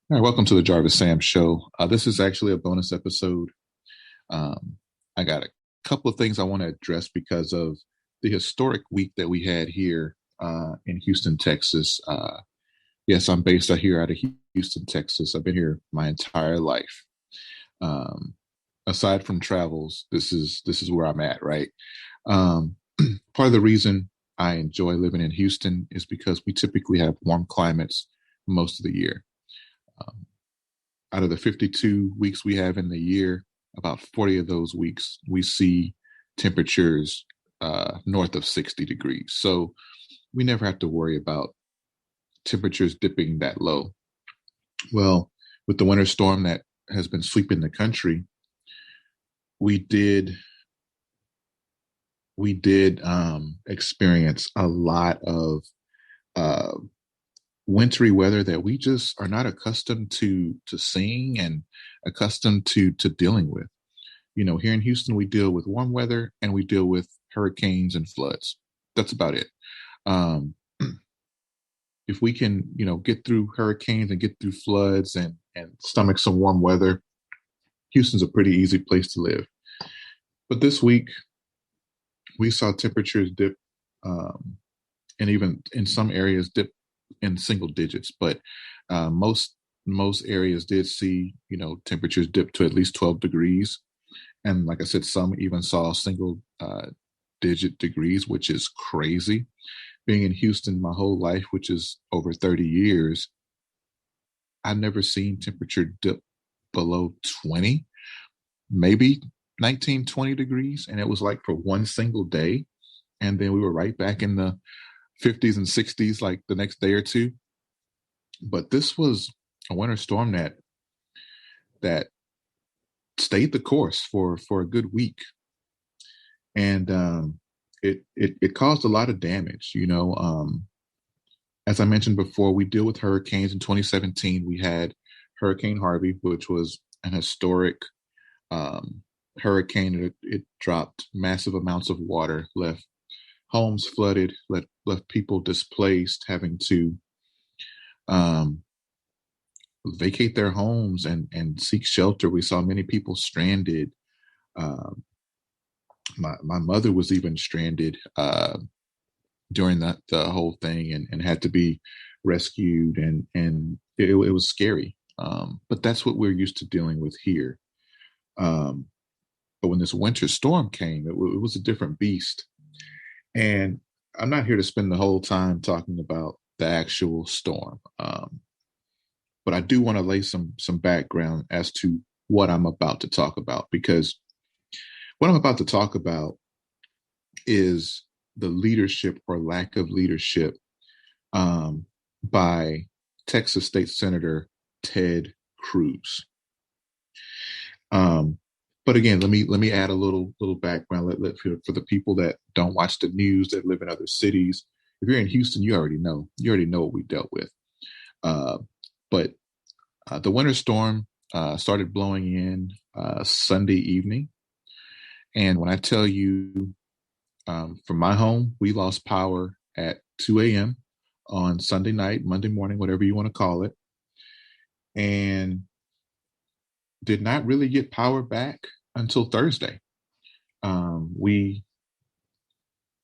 All right, welcome to the Jarvis Sam Show. This is actually a bonus episode. I got a couple of things I want to address because of the historic week that we had here in Houston, Texas. Yes, I'm based out here out of Houston, Texas. I've been here my entire life. Um, Aside from travels, this is where I'm at, right? Um, Part of the reason I enjoy living in Houston is because we typically have warm climates most of the year. Um, Out of the 52 weeks we have in the year, about 40 of those weeks we see temperatures north of 60 degrees. So we never have to worry about temperatures dipping that low. Well, with the winter storm that has been sweeping the country, we did experience a lot of uh, wintry weather that we just are not accustomed to seeing and accustomed to dealing with. Here in Houston, we deal with warm weather and we deal with hurricanes and floods. That's about it. Um, if we can, get through hurricanes and get through floods and stomach some warm weather, Houston's a pretty easy place to live. But this week, we saw temperatures dip, and even in some areas dip in single digits. But most areas did see, temperatures dip to at least 12 degrees. And like I said, some even saw single digit degrees, which is crazy. Being in Houston my whole life, which is over 30 years, I've never seen temperature dip below 20, maybe 19, 20 degrees. And it was like for one single day. And then we were right back in the 50s and 60s like the next day or two. But this was a winter storm that stayed the course for a good week. And it caused a lot of damage. As I mentioned before, we deal with hurricanes. In 2017, we had Hurricane Harvey, which was an historic hurricane. It dropped massive amounts of water, left homes flooded, left people displaced, having to um, vacate their homes and seek shelter. We saw many people stranded. Um, my mother was even stranded during the whole thing and had to be rescued, and it was scary. But that's what we're used to dealing with here. Um, but when this winter storm came, it was a different beast. And I'm not here to spend the whole time talking about the actual storm, but I do want to lay some background as to what I'm about to talk about, because what I'm about to talk about is the leadership or lack of leadership by Texas State Senator Ted Cruz. But again, let me add a little background. For the people that don't watch the news, that live in other cities. If you're in Houston, you already know. You already know what we dealt with. But the winter storm started blowing in Sunday evening, and when I tell you, from my home, we lost power at 2 a.m. on Sunday night, Monday morning, whatever you want to call it, and did not really get power back until Thursday. We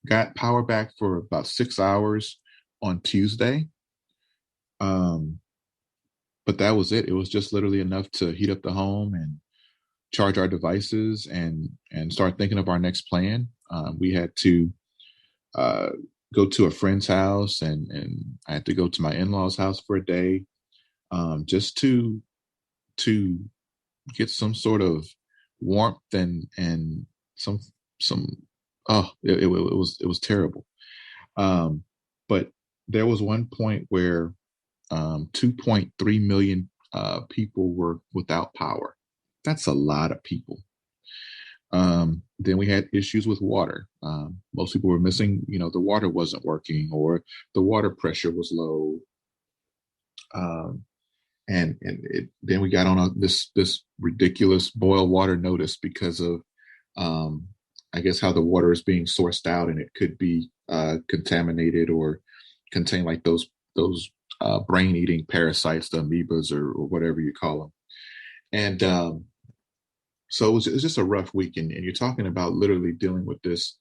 got power back for about 6 hours on Tuesday. But that was it. It was just literally enough to heat up the home and charge our devices and start thinking of our next plan. We had to uh, go to a friend's house, and I had to go to my in-laws' house for a day, just to get some sort of warmth and some it was terrible. But there was one point where 2.3 million people were without power. That's a lot of people. Then we had issues with water. Most people were missing, the water wasn't working or the water pressure was low. Um, then we got on this ridiculous boil water notice because of, um, I guess, how the water is being sourced out, and it could be contaminated or contain like those brain eating parasites, the amoebas or whatever you call them. And so it was just a rough week. And you're talking about literally dealing with this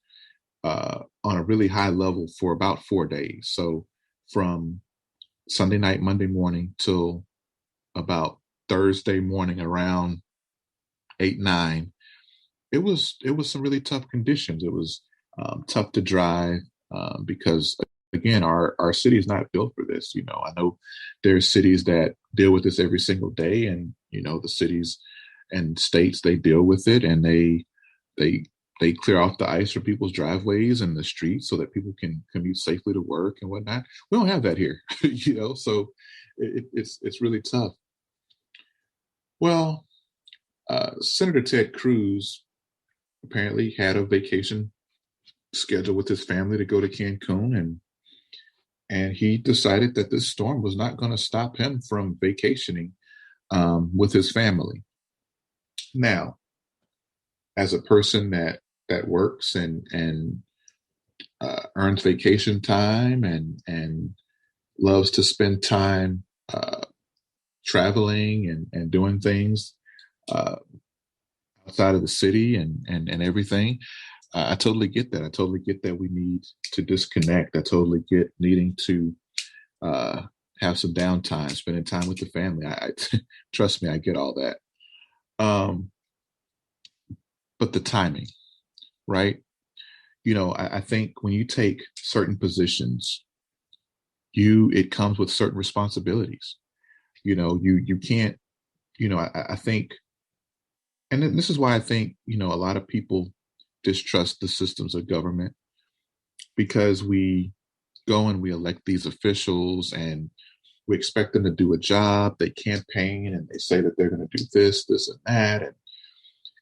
on a really high level for about 4 days. So from Sunday night, Monday morning till about Thursday morning around 8, 9, it was some really tough conditions. It was tough to drive because again, our city is not built for this. I know there's cities that deal with this every single day, and the cities and states, they deal with it, and they they clear off the ice for people's driveways and the streets so that people can commute safely to work and whatnot. We don't have that here, so it's really tough. Well, Senator Ted Cruz apparently had a vacation scheduled with his family to go to Cancun, and he decided that this storm was not going to stop him from vacationing with his family. Now, as a person that works and earns vacation time and loves to spend time traveling and doing things uh, outside of the city and everything, I totally get that. I totally get that we need to disconnect. I totally get needing to have some downtime, spending time with the family. I trust me, I get all that. Um, but the timing, right? I think when you take certain positions, it comes with certain responsibilities. You can't. I think, and this is why I think a lot of people distrust the systems of government, because we go and we elect these officials and we expect them to do a job. They campaign and they say that they're going to do this and that,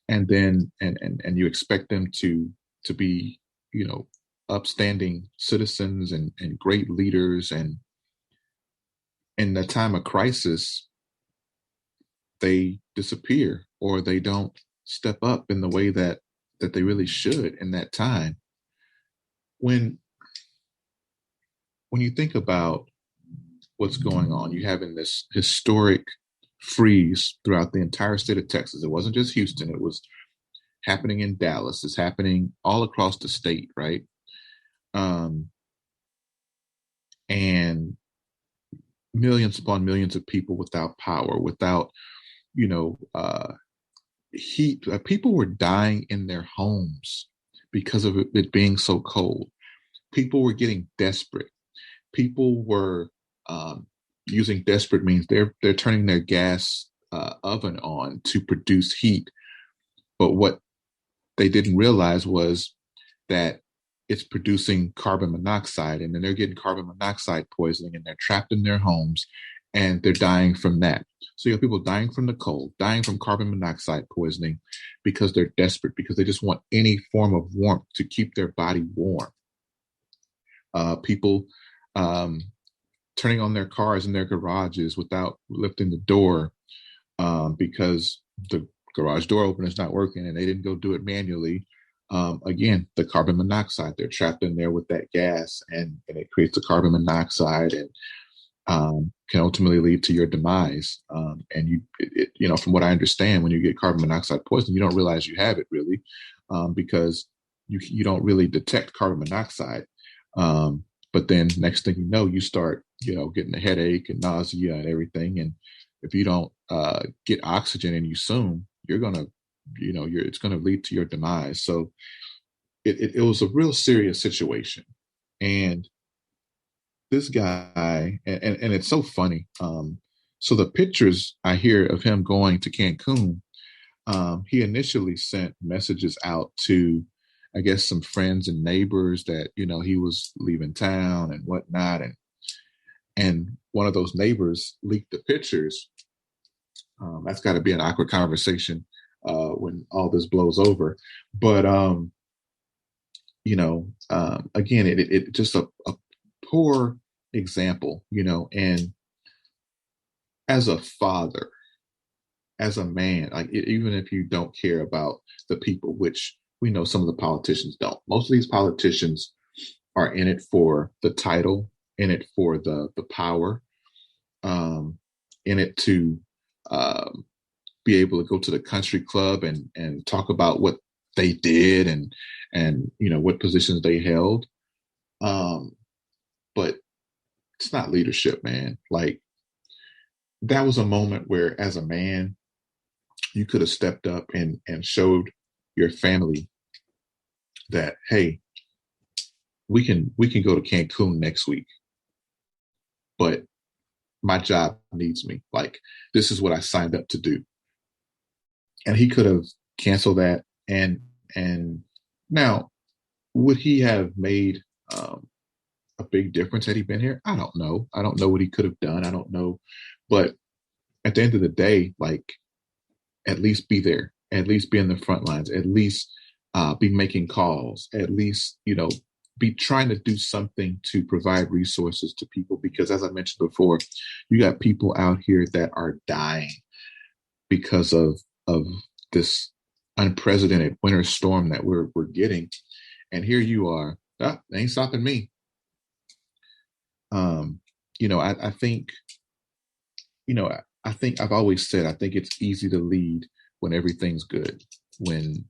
and then and you expect them to be upstanding citizens and great leaders, and in the time of crisis they disappear or they don't step up in the way that they really should in that time. When you think about what's going on, you having this historic freeze throughout the entire state of Texas. It wasn't just Houston, it was happening in Dallas, it's happening all across the state, right? um, and millions upon millions of people without power, without you know heat. People were dying in their homes because of it being so cold. People were getting desperate. People were using desperate means. They're turning their gas oven on to produce heat. But what they didn't realize was that it's producing carbon monoxide, and then they're getting carbon monoxide poisoning, and they're trapped in their homes, and they're dying from that. So you have people dying from the cold, dying from carbon monoxide poisoning because they're desperate, because they just want any form of warmth to keep their body warm. People turning on their cars in their garages without lifting the door because the garage door opener is not working and they didn't go do it manually. Again, the carbon monoxide, they're trapped in there with that gas, and it creates the carbon monoxide, and can ultimately lead to your demise. And from what I understand, when you get carbon monoxide poisoning, you don't realize you have it really, because you don't really detect carbon monoxide. But then next thing you know, you start, getting a headache and nausea and everything. And if you don't get oxygen in you soon, you're gonna, it's gonna lead to your demise. So it was a real serious situation. And this guy, and it's so funny. So the pictures I hear of him going to Cancun, he initially sent messages out to, I guess, some friends and neighbors that, he was leaving town and whatnot. And one of those neighbors leaked the pictures. That's got to be an awkward conversation when all this blows over. But, again, it just a poor example, and as a father, as a man, like even if you don't care about the people, which we know some of the politicians don't. Most of these politicians are in it for the title, in it for the power. in it to um, be able to go to the country club and talk about what they did and what positions they held. Um, but it's not leadership, man. Like that was a moment where, as a man, you could have stepped up and showed your family that, hey, we can go to Cancun next week, but my job needs me. Like this is what I signed up to do. And he could have canceled that. And now, would he have made a big difference had he been here? I don't know. I don't know what he could have done. I don't know. But at the end of the day, like at least be there, at least be in the front lines, at least be making calls, at least, be trying to do something to provide resources to people. Because as I mentioned before, you got people out here that are dying because of this unprecedented winter storm that we're getting. And here you are, they ain't stopping me. I think, I think I've always said, I think it's easy to lead when everything's good, when,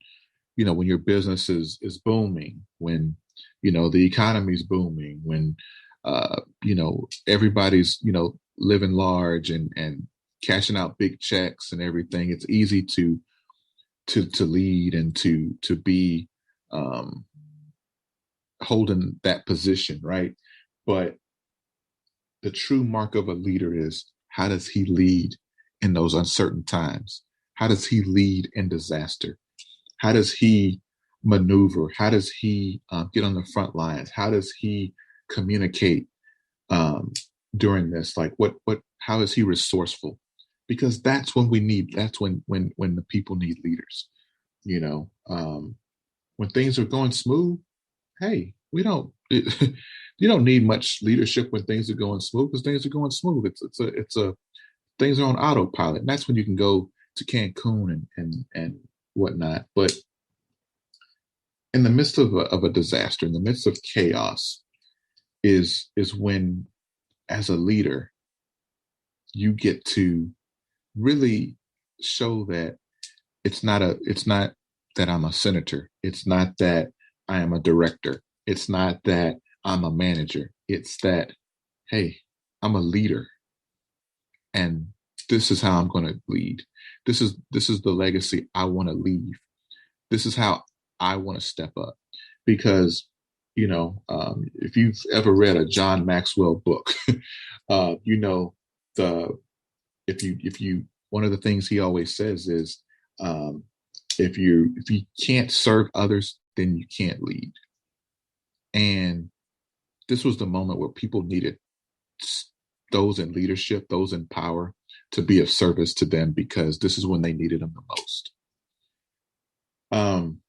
when your business is booming, when, the economy's booming, when, everybody's, living large and cashing out big checks and everything. It's easy to lead and to be, um, holding that position, right? But the true mark of a leader is, how does he lead in those uncertain times? How does he lead in disaster? How does he maneuver? How does he get on the front lines? How does he communicate um, during this? Like how is he resourceful? Because that's when that's when the people need leaders, when things are going smooth. Hey, we don't, you don't need much leadership when things are going smooth, because things are going smooth. It's a things are on autopilot. And that's when you can go to Cancun and whatnot. But in the midst of a disaster, in the midst of chaos, is when, as a leader, you get to really show that it's not that I'm a senator. It's not that I am a director. It's not that I'm a manager. It's that, hey, I'm a leader, and this is how I'm going to lead. This is the legacy I want to leave. This is how I want to step up. Because, if you've ever read a John Maxwell book, you know the if you one of the things he always says is, if you can't serve others, then you can't lead. And this was the moment where people needed those in leadership, those in power, to be of service to them, because this is when they needed them the most. Um,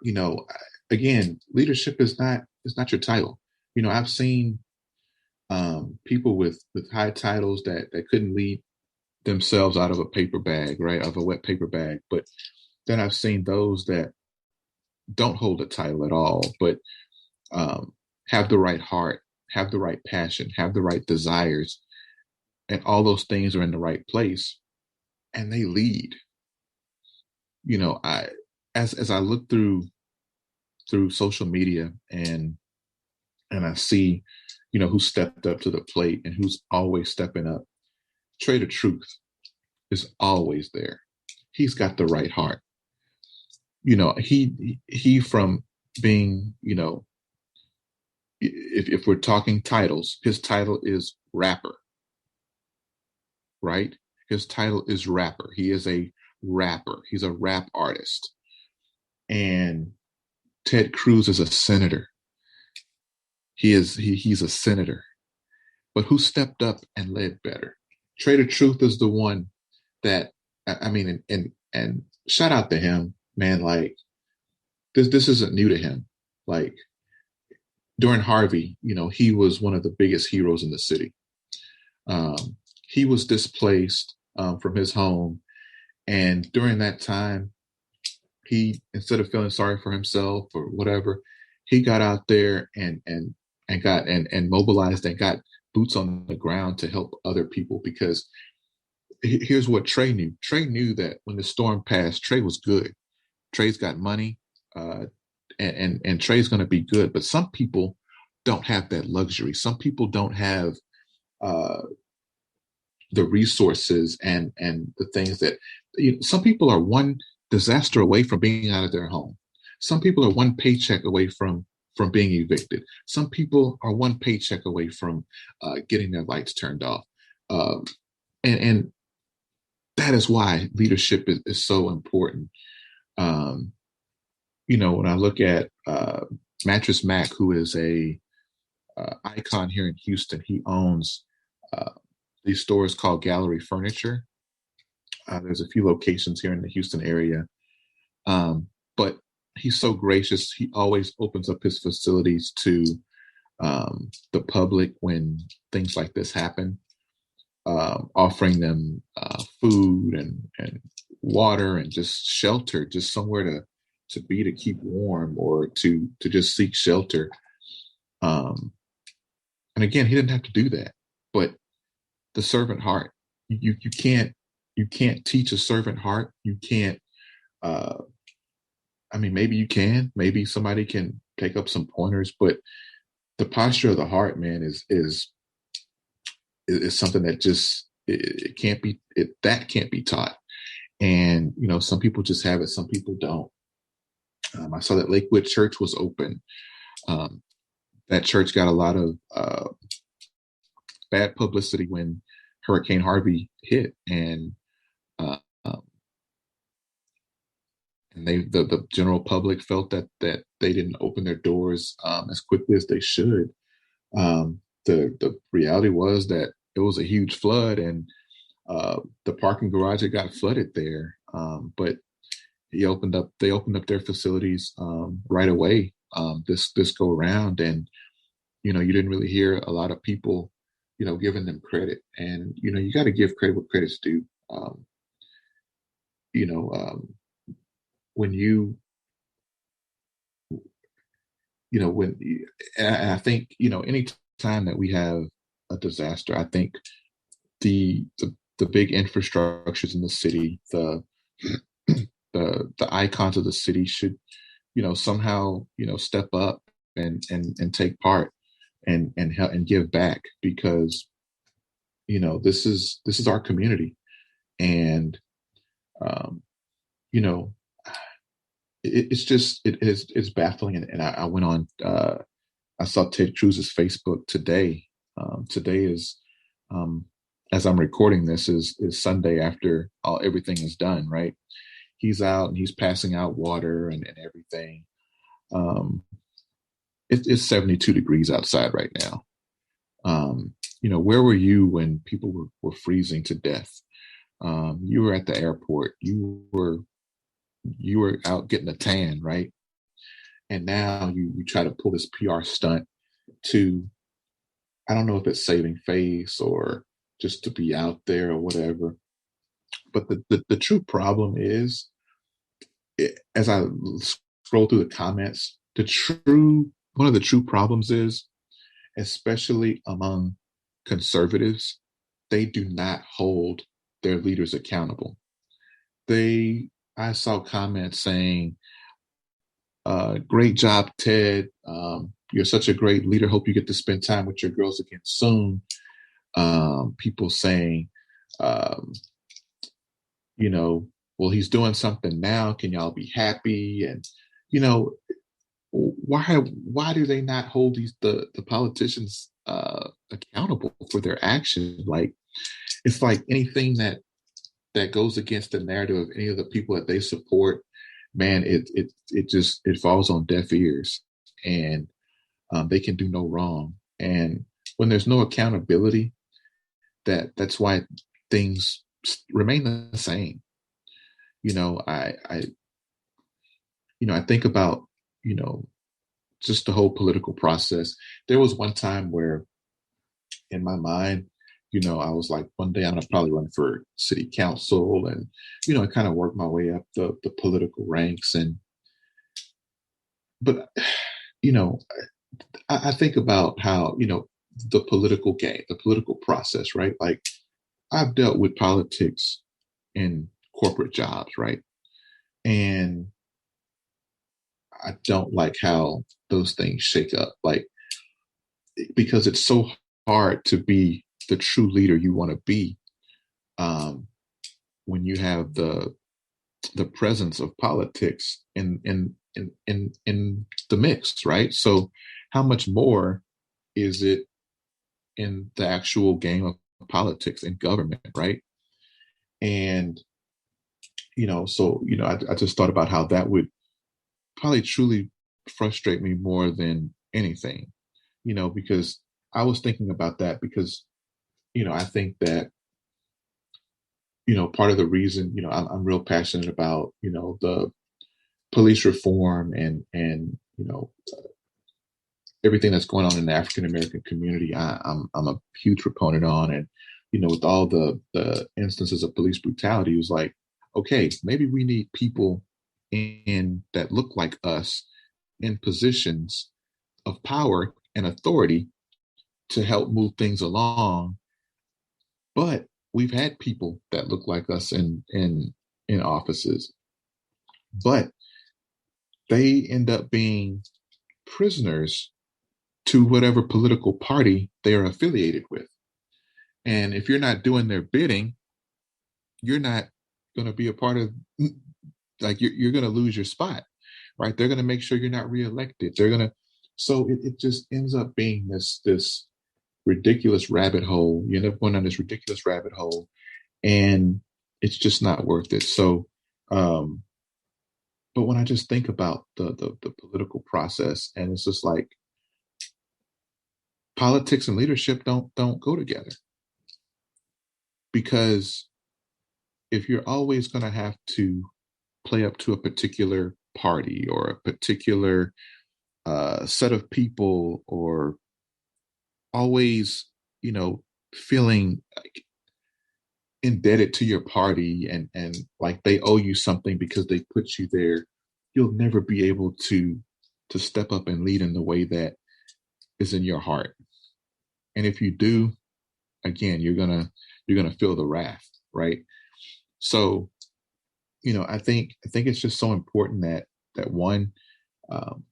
you know, again, leadership is not your title. I've seen people with high titles that couldn't lead themselves out of a paper bag, right, of a wet paper bag. But then I've seen those that don't hold a title at all, but have the right heart, have the right passion, have the right desires, and all those things are in the right place, and they lead. I as I look through social media and I see, who stepped up to the plate and who's always stepping up. Trader Truth is always there. He's got the right heart. He from being, if we're talking titles, his title is rapper, right? His title is rapper. He is a rapper. He's a rap artist. And Ted Cruz is a senator. He's a senator. But who stepped up and led better? Trader Truth is the one that, I mean, and shout out to him, man. Like this isn't new to him. Like during Harvey, he was one of the biggest heroes in the city. He was displaced from his home, and during that time, he, instead of feeling sorry for himself or whatever, he got out there and got and mobilized and got boots on the ground to help other people. Because here's what Trey knew. Trey knew that when the storm passed, Trey was good. Trey's got money, uh, and Trey's going to be good. But some people don't have that luxury. Some people don't have uh, the resources and the things that, some people are one disaster away from being out of their home. Some people are one paycheck away from being evicted. Some people are one paycheck away from getting their lights turned off. Um, and that is why leadership is so important. Um, when I look at Mattress Mac, who is a icon here in Houston, he owns uh, these stores called Gallery Furniture. There's a few locations here in the Houston area, but he's so gracious. He always opens up his facilities to the public when things like this happen, offering them food and water and just shelter, just somewhere to be, to keep warm, or to just seek shelter. Um, and again, he didn't have to do that, but the servant heart, you can't teach a servant heart. You can't. Uh, I mean, maybe you can. Maybe somebody can take up some pointers, but the posture of the heart, man, is something that just it can't be that can't be taught. And some people just have it, some people don't. I saw that Lakewood Church was open. Um, that church got a lot of bad publicity when Hurricane Harvey hit, and uh, um, the general public felt that they didn't open their doors as quickly as they should. The reality was that it was a huge flood, and the parking garage had got flooded there. But they opened up their facilities right away this go around, and you didn't really hear a lot of people giving them credit. And you got to give credit what credit's due. You know when when and I think any time that we have a disaster, I think the big infrastructures in the city, the icons of the city should somehow step up and take part and help and give back, because this is our community. And um you know it's just it's baffling. And I went on, I saw Ted Cruz's Facebook today. Today is, as I'm recording this, is Sunday after everything is done, right? He's out and he's passing out water and everything. um it's 72 degrees outside right now. Where were you when people were freezing to death? You were at the airport. You were out getting a tan, right? And now you try to pull this PR stunt to, I don't know if it's saving face or just to be out there or whatever. But the true problem is, as I scroll through the comments, one of the true problems is, especially among conservatives, they do not hold their leaders accountable. I saw comments saying, great job, Ted. You're such a great leader. Hope you get to spend time with your girls again soon. People saying, um, well, he's doing something now. Can y'all be happy? And, why do they not hold the politicians accountable for their actions? Like, it's like anything that goes against the narrative of any of the people that they support, man, it falls on deaf ears, and they can do no wrong. And when there's no accountability, that's why things remain the same. I think about just the whole political process. There was one time where, in my mind, I was like, one day I'm gonna probably run for city council, and I kind of work my way up the political ranks. But I think about how the political game, the political process, right? Like I've dealt with politics in corporate jobs, right? And I don't like how those things shake up, like because it's so hard to be the true leader you want to be um, when you have the presence of politics in the mix, right? So, how much more is it in the actual game of politics and government, right? And I just thought about how that would probably truly frustrate me more than anything, because I was thinking about that because I think that part of the reason I'm real passionate about the police reform and everything that's going on in the African American community. I'm a huge proponent on, and with all the instances of police brutality, it was like, okay, maybe we need people in that look like us in positions of power and authority to help move things along. But we've had people that look like us in offices, but they end up being prisoners to whatever political party they are affiliated with. And if you're not doing their bidding, you're not going to be a part of, like, you're going to lose your spot, right? They're going to make sure you're not reelected. They're going to, so it just ends up being this ridiculous rabbit hole. You end up going on this ridiculous rabbit hole, and it's just not worth it. So, but when I just think about the political process, and it's just like politics and leadership don't go together, because if you're always going to have to play up to a particular party or a particular set of people, or always, feeling like indebted to your party and like they owe you something because they put you there, you'll never be able to step up and lead in the way that is in your heart. And if you do, again, you're gonna feel the wrath, right? So, I think it's just so important that one, um,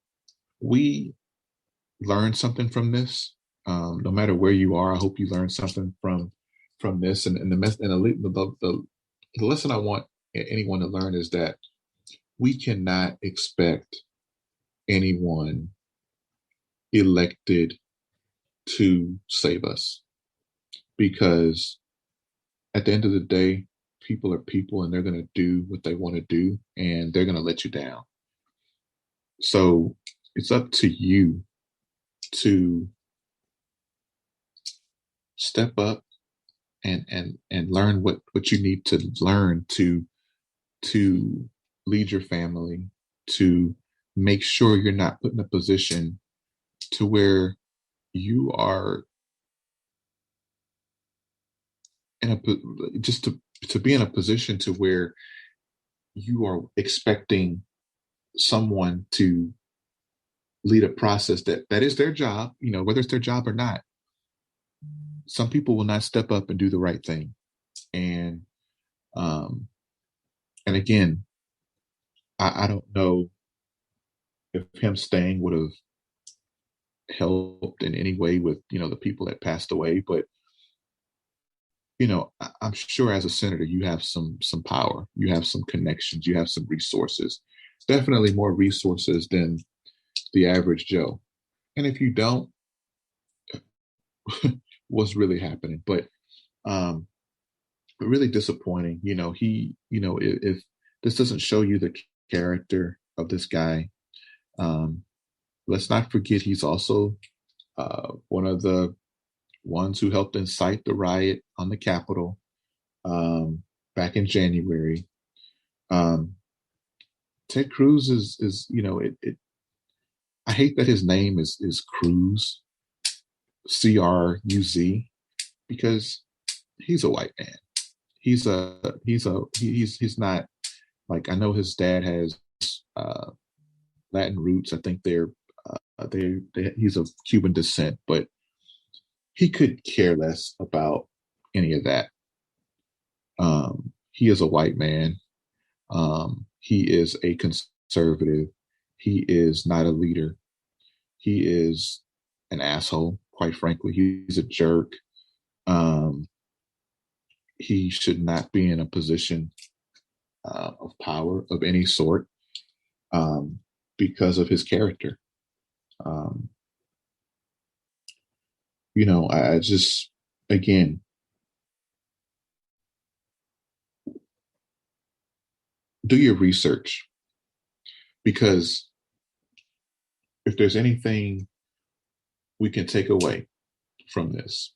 we learn something from this. No matter where you are, I hope you learn something from this. And the lesson I want anyone to learn is that we cannot expect anyone elected to save us, because at the end of the day, people are people and they're going to do what they want to do, and they're going to let you down. So it's up to you to step up and learn what you need to learn to lead your family, to make sure you're not put in a position to where you are in just to be in a position to where you are expecting someone to lead a process that is their job, whether it's their job or not. Some people will not step up and do the right thing. And um and again, I don't know if him staying would have helped in any way with the people that passed away, but I'm sure as a senator you have some power, you have some connections, you have some resources, definitely more resources than the average Joe. And if you don't, what's really happening? Um but really disappointing. If this doesn't show you the character of this guy, um let's not forget he's also one of the ones who helped incite the riot on the Capitol back in January. Um, Ted Cruz is I hate that his name is Cruz, Cruz, because he's a white man. He's not, like, I know his dad has uh, Latin roots. I think he's of Cuban descent, but he could care less about any of that. He is a white man. He is a conservative. He is not a leader. He is an asshole, quite frankly. He's a jerk. Um, he should not be in a position of power of any sort um, because of his character. Um, I just, again, do your research because if there's anything we can take away from this,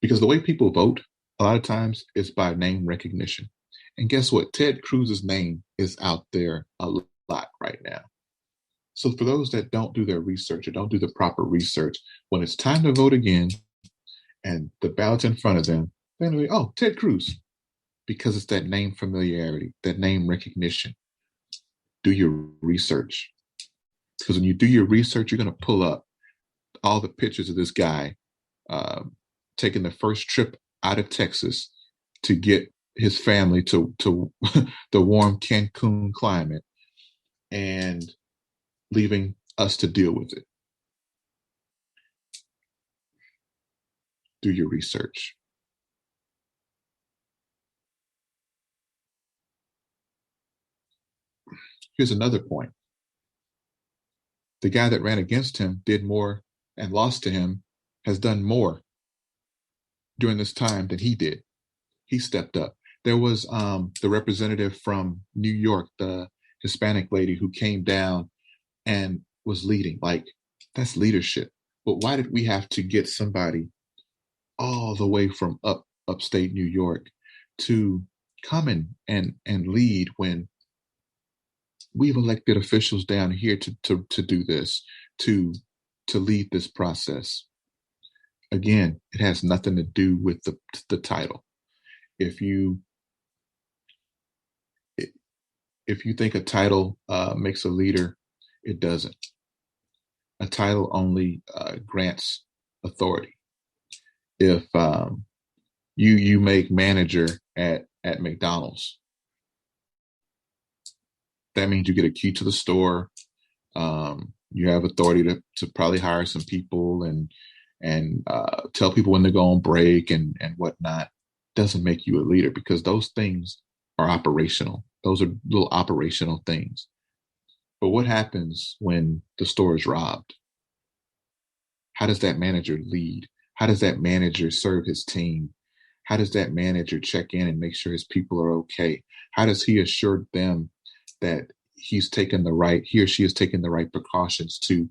because the way people vote a lot of times is by name recognition. And guess what? Ted Cruz's name is out there a lot right now. So for those that don't do their research or don't do the proper research, when it's time to vote again and the ballot's in front of them, they're going to be, oh, Ted Cruz, because it's that name familiarity, that name recognition. Do your research. Because when you do your research, you're going to pull up all the pictures of this guy taking the first trip out of Texas to get his family to the warm Cancun climate and leaving us to deal with it. Do your research. Here's another point. The guy that ran against him did more and lost to him, has done more during this time than he did. He stepped up. There was the representative from New York, the Hispanic lady who came down and was leading. Like, that's leadership. But why did we have to get somebody all the way from upstate New York to come in and lead when we've elected officials down here to do this, to lead this process? Again, it has nothing to do with the title. If you think a title makes a leader, it doesn't. A title only grants authority. If you make manager at McDonald's, that means you get a key to the store. You have authority to probably hire some people and tell people when to go on break and whatnot. Doesn't make you a leader, because those things are operational. Those are little operational things. But what happens when the store is robbed? How does that manager lead? How does that manager serve his team? How does that manager check in and make sure his people are okay? How does he assure them that he or she is taking the right precautions to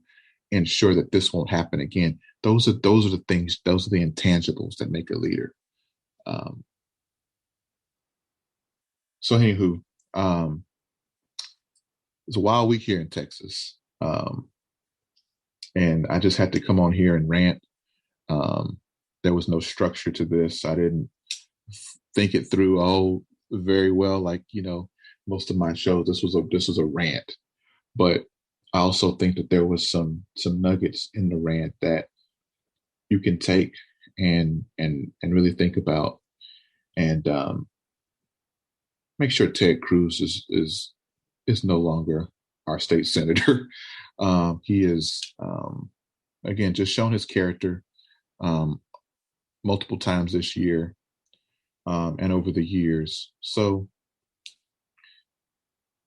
ensure that this won't happen again? Those are the things, those are the intangibles that make a leader. So anywho, it's a wild week here in Texas. And I just had to come on here and rant. There was no structure to this. I didn't think it through very well. Like, most of my shows, this was a rant, but I also think that there was some nuggets in the rant that you can take and really think about, and make sure Ted Cruz is no longer our state senator. He is again just shown his character multiple times this year and over the years. So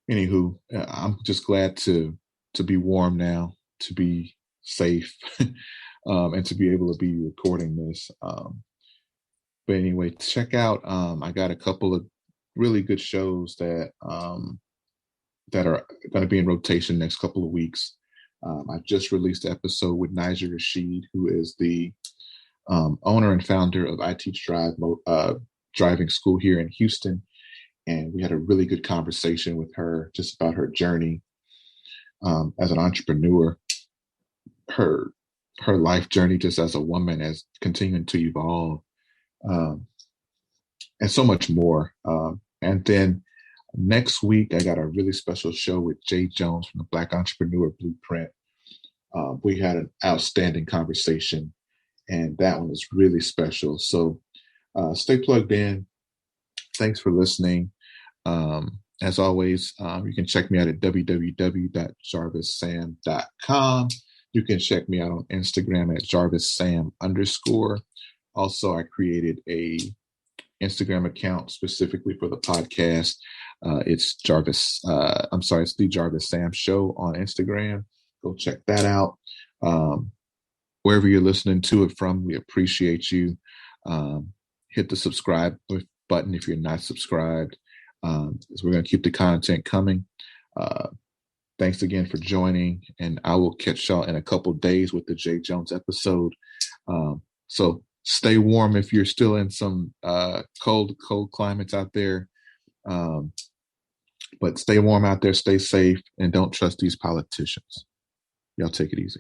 anywho, I'm just glad to be warm now, to be safe, and to be able to be recording this. But anyway, check out. I got a couple of really good shows that are going to be in rotation next couple of weeks. I just released an episode with Niger Rashid, who is the owner and founder of I Teach Drive driving school here in Houston. And we had a really good conversation with her just about her journey as an entrepreneur, her life journey just as a woman, as continuing to evolve, and so much more. And then next week, I got a really special show with Jay Jones from the Black Entrepreneur Blueprint. We had an outstanding conversation, And that one is really special. So stay plugged in. Thanks for listening. As always, you can check me out at www.jarvissam.com. You can check me out on Instagram at jarvissam_. Also, I created a Instagram account specifically for the podcast. It's it's the Jarvis Sam Show on Instagram. Go check that out. Wherever you're listening to it from, we appreciate you. Hit the subscribe button if you're not subscribed. So we're going to keep the content coming. Thanks again for joining, and I will catch y'all in a couple days with the Jay Jones episode. So stay warm if you're still in some cold climates out there. But stay warm out there, stay safe, and don't trust these politicians. Y'all take it easy.